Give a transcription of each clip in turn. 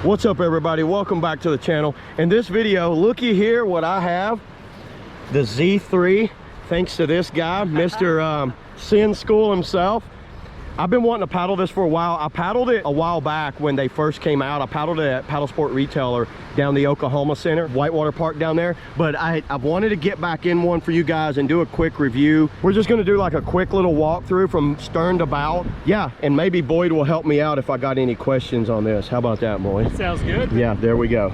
What's up, everybody? Welcome back to the channel. In this video, looky here what I have. The Z3, thanks to this guy, Mr. Sin School himself. I've been wanting to paddle this for a while. I paddled it a while back when they first came out. I paddled it at Paddle Sport Retailer down the Oklahoma Center, Whitewater Park down there. But I wanted to get back in one for you guys and do a quick review. We're just gonna do like a quick little walkthrough from stern to bow. Yeah, and maybe Boyd will help me out if I got any questions on this. How about that, Boyd? Sounds good. Yeah, there we go.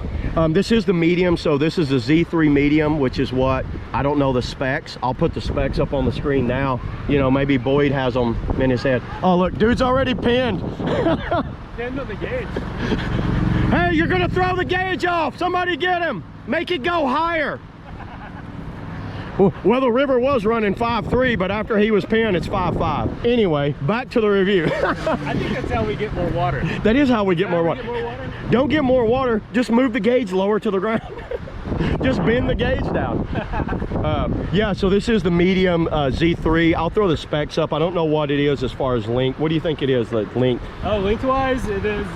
This is the medium, so this is the Z3 medium, which is what, I don't know the specs. I'll put the specs up on the screen now. You know, maybe Boyd has them in his head. Oh, look, dude's already pinned. Pinned on the gauge. Hey, you're gonna throw the gauge off. Somebody get him. Make it go higher. Well, the river was running 5.3, but after he was pinned, it's 5.5. Anyway, back to the review. I think that's how we get more water. That is how we get more water. Don't get more water, just move the gauge lower to the ground. Just bend the gauge down. Yeah, so this is the medium Z3. I'll throw the specs up. I don't know what it is as far as length. What do you think it is, like length? Oh, lengthwise, it is,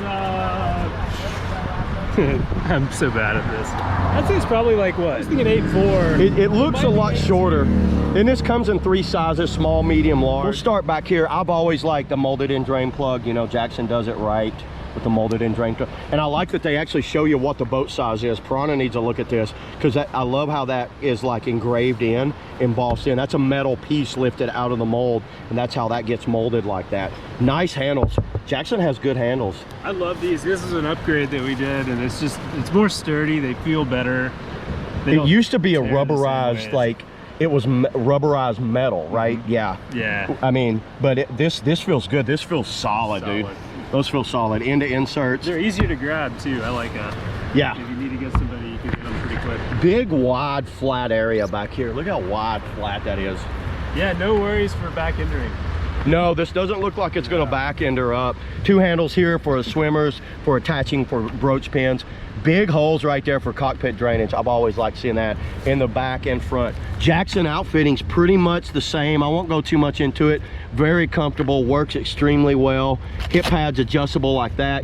I'm so bad at this. I'd say it's probably like what? I was thinking 8.4. It looks a lot shorter. And this comes in 3 sizes, small, medium, large. We'll start back here. I've always liked the molded in drain plug. You know, Jackson does it right with the molded in drain plug. And I like that they actually show you what the boat size is. Piranha needs to look at this because I love how that is like engraved in, embossed in. That's a metal piece lifted out of the mold, and that's how that gets molded like that. Nice handles. Jackson has good handles. I love these. This is an upgrade that we did, and it's more sturdy. They feel better. It used to be a rubberized, like it was rubberized metal, right? Yeah. Yeah. I mean, but this feels good. This feels solid, dude. Those feel solid. Into inserts. They're easier to grab too. I like that. Yeah. If you need to get somebody, you can get them pretty quick. Big, wide, flat area back here. Look how wide, flat that is. Yeah, no worries for back endering. No, this doesn't look like it's going to back end her up. 2 handles here for the swimmers, for attaching for brooch pins. Big holes right there for cockpit drainage. I've always liked seeing that in the back and front. Jackson outfitting's pretty much the same. I won't go too much into it. Very comfortable, works extremely well. Hip pads adjustable like that.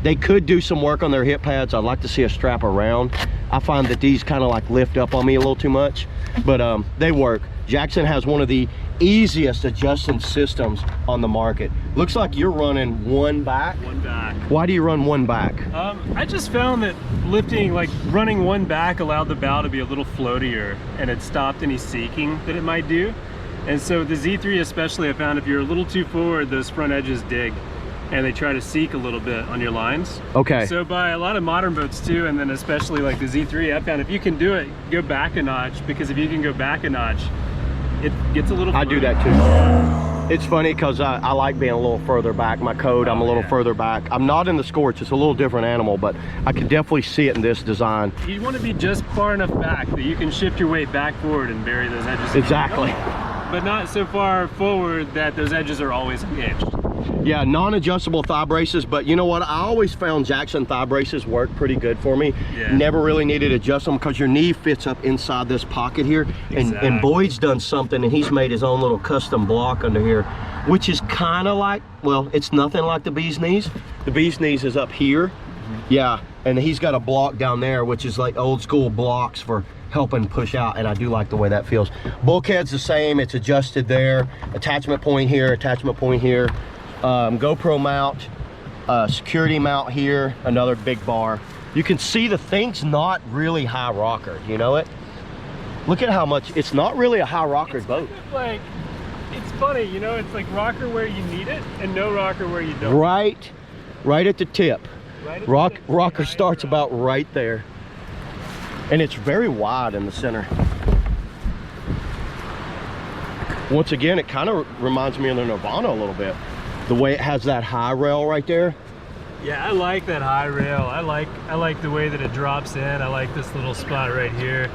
They could do some work on their hip pads. I'd like to see a strap around. I find that these kind of like lift up on me a little too much, but they work. Jackson has one of the easiest adjusting systems on the market. Looks like you're running one back. One back. Why do you run one back? I just found that running one back allowed the bow to be a little floatier, and it stopped any seeking that it might do. And so the Z3 especially, I found if you're a little too forward, those front edges dig and they try to seek a little bit on your lines. Okay. So by a lot of modern boats too, and then especially like the Z3, I found if you can do it, go back a notch, because if you can go back a notch, it gets a little floaty. I do that too. It's funny because I like being a little further back. My code, I'm a little further back. I'm not in the Scorch. It's a little different animal, but I can definitely see it in this design. You want to be just far enough back that you can shift your weight back forward and bury those edges. Exactly. But not so far forward that those edges are always engaged. Yeah, non-adjustable thigh braces, but you know what? I always found Jackson thigh braces work pretty good for me. Yeah. Never really needed to adjust them because your knee fits up inside this pocket here. Exactly. And Boyd's done something, and he's made his own little custom block under here, which is kind of like, well, it's nothing like the bee's knees. The bee's knees is up here. Yeah, and he's got a block down there, which is like old school blocks for helping push out, and I do like the way that feels. Bulkhead's the same. It's adjusted there. Attachment point here, attachment point here. GoPro mount, security mount here, another big bar. You can see the thing's not really high rocker, you know it? Look at how much, it's not really a high rocker boat. Like, it's funny, you know, it's like rocker where you need it and no rocker where you don't. Right at the tip. Right at rocker starts about right there. And it's very wide in the center. Once again, it kind of reminds me of the Nirvana a little bit. The way it has that high rail right there. Yeah, I like that high rail. I like the way that it drops in. I like this little spot right here.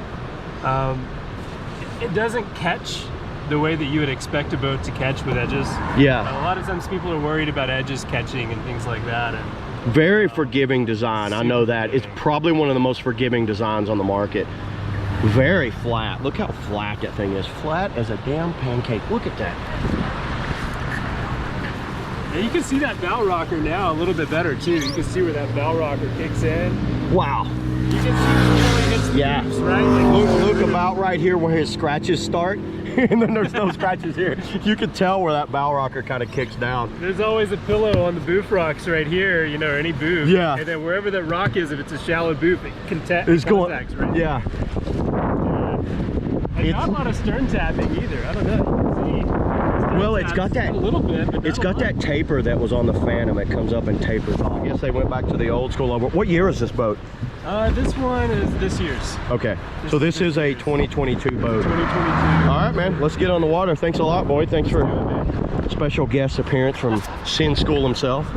It doesn't catch the way that you would expect a boat to catch with edges. Yeah. A lot of times people are worried about edges catching and things like that. And very forgiving design. I know that. It's probably one of the most forgiving designs on the market. Very flat. Look how flat that thing is. Flat as a damn pancake. Look at that. And you can see that bow rocker now a little bit better too. You can see where that bow rocker kicks in. Wow. You can see where it hits the roofs, right? Like Look about right here where his scratches start. And then there's no scratches here. You can tell where that bow rocker kind of kicks down. There's always a pillow on the boof rocks right here, you know, or any boof. Yeah. And then wherever that rock is, if it's a shallow boof, it It's going, right? yeah. And not a lot of stern tapping either. I don't know. You can see. Well, it's got that a little bit, but it's got that taper that was on the Phantom. It comes up and tapers off. I guess they went back to the old school. What year is this boat? This one is this year's. Okay, so this is a 2022 boat. 2022. All right, man. Let's get on the water. Thanks a lot, Boyd. Thanks for special guest appearance from Sin School himself.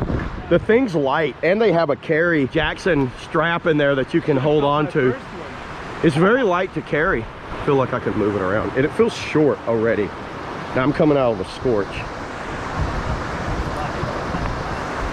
The thing's light, and they have a carry Jackson strap in there that you can hold on to. It's very light to carry. I feel like I could move it around, and it feels short already. Now I'm coming out of a scorch.